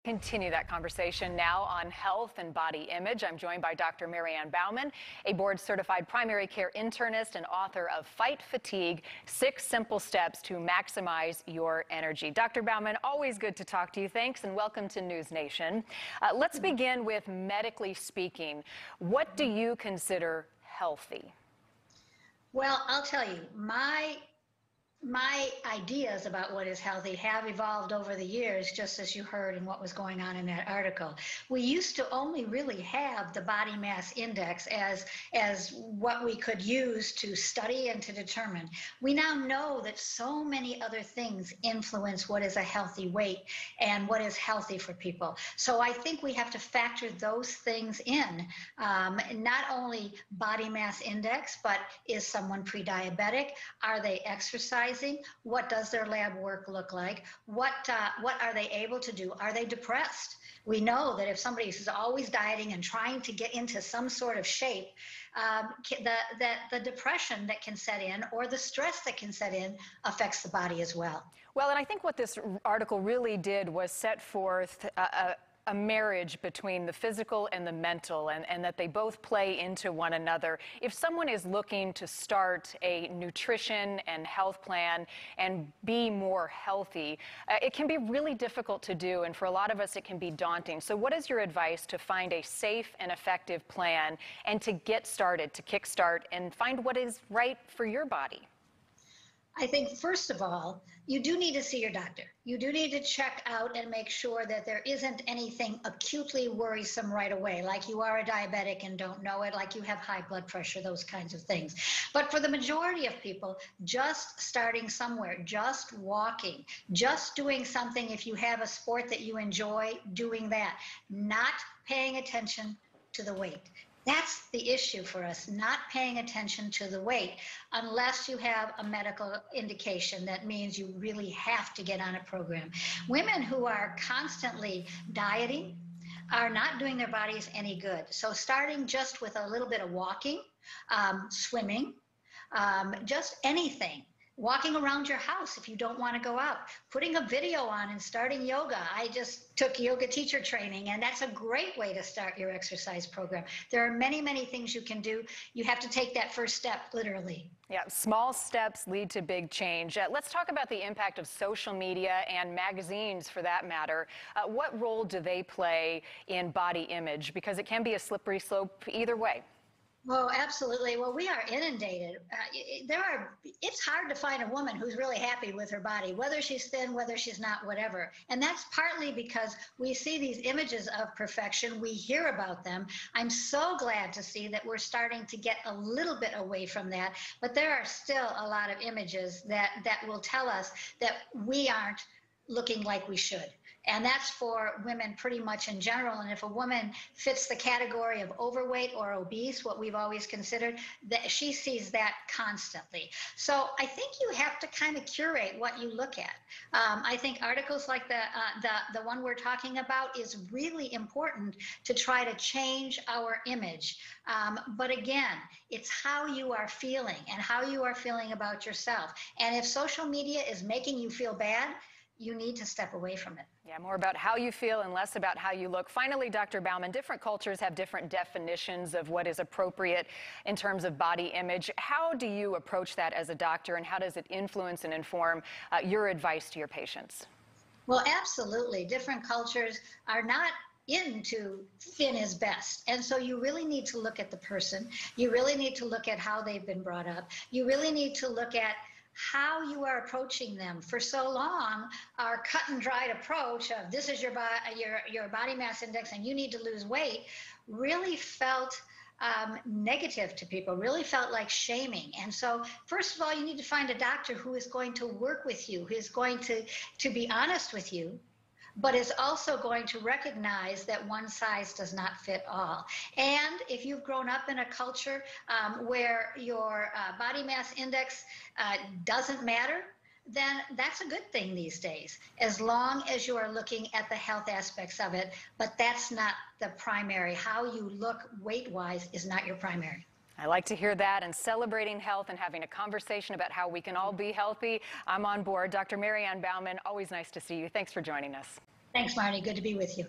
Continue that conversation now on health and body image. I'm joined by Dr. Ann Bauman, a board-certified primary care internist and author of Fight Fatigue, 6 Simple Steps to Maximize Your Energy. Dr. Bauman, always good to talk to you. Thanks, and welcome to NewsNation. Let's begin with medically speaking. What do you consider healthy? Well, I'll tell you, my ideas about what is healthy have evolved over the years, just as you heard in what was going on in that article. We used to only really have the body mass index as what we could use to study and to determine. We now know that so many other things influence what is a healthy weight and what is healthy for people. So I think we have to factor those things in, not only body mass index, but is someone pre-diabetic? Are they exercising? What does their lab work look like? What are they able to do? Are they depressed? We know that if somebody is always dieting and trying to get into some sort of shape, the depression that can set in or the stress that can set in affects the body as well. Well, and I think what this article really did was set forth a marriage between the physical and the mental, and that they both play into one another. If someone is looking to start a nutrition and health plan and be more healthy, it can be really difficult to do, and for a lot of us it can be daunting. So what is your advice to find a safe and effective plan and to get started, to kickstart and find what is right for your body? I think, first of all, you do need to see your doctor. You do need to check out and make sure that there isn't anything acutely worrisome right away, like you are a diabetic and don't know it, like you have high blood pressure, those kinds of things. But for the majority of people, just starting somewhere, just walking, just doing something, if you have a sport that you enjoy, doing that, not paying attention to the weight. That's the issue for us, not paying attention to the weight unless you have a medical indication. That means you really have to get on a program. Women who are constantly dieting are not doing their bodies any good. So starting just with a little bit of walking, swimming, just anything. Walking around your house if you don't want to go out, putting a video on and starting yoga. I just took yoga teacher training, and that's a great way to start your exercise program. There are many, many things you can do. You have to take that first step, literally. Yeah, small steps lead to big change. Let's talk about the impact of social media and magazines, for that matter. What role do they play in body image? Because it can be a slippery slope either way. Well, absolutely. Well, we are inundated. It's hard to find a woman who's really happy with her body, whether she's thin, whether she's not, whatever. And that's partly because we see these images of perfection. We hear about them. I'm so glad to see that we're starting to get a little bit away from that. But there are still a lot of images that will tell us that we aren't looking like we should. And that's for women pretty much in general. And if a woman fits the category of overweight or obese, what we've always considered, that she sees that constantly. So I think you have to kind of curate what you look at. I think articles like the one we're talking about is really important to try to change our image. But again, it's how you are feeling and how you are feeling about yourself. And if social media is making you feel bad, you need to step away from it. Yeah, more about how you feel and less about how you look. Finally, Dr. Bauman, different cultures have different definitions of what is appropriate in terms of body image. How do you approach that as a doctor, and how does it influence and inform your advice to your patients? Well, absolutely. Different cultures are not into thin is best. And so you really need to look at the person. You really need to look at how they've been brought up. You really need to look at how you are approaching them. For so long, our cut and dried approach of this is your body mass index and you need to lose weight really felt negative to people, really felt like shaming. And so first of all, you need to find a doctor who is going to work with you, who is going to be honest with you, but is also going to recognize that one size does not fit all. And if you've grown up in a culture where your body mass index doesn't matter, then that's a good thing these days, as long as you are looking at the health aspects of it. But that's not the primary. How you look weight-wise is not your primary. I like to hear that, and celebrating health and having a conversation about how we can all be healthy. I'm on board. Dr. Ann Bauman, always nice to see you. Thanks for joining us. Thanks, Marty. Good to be with you.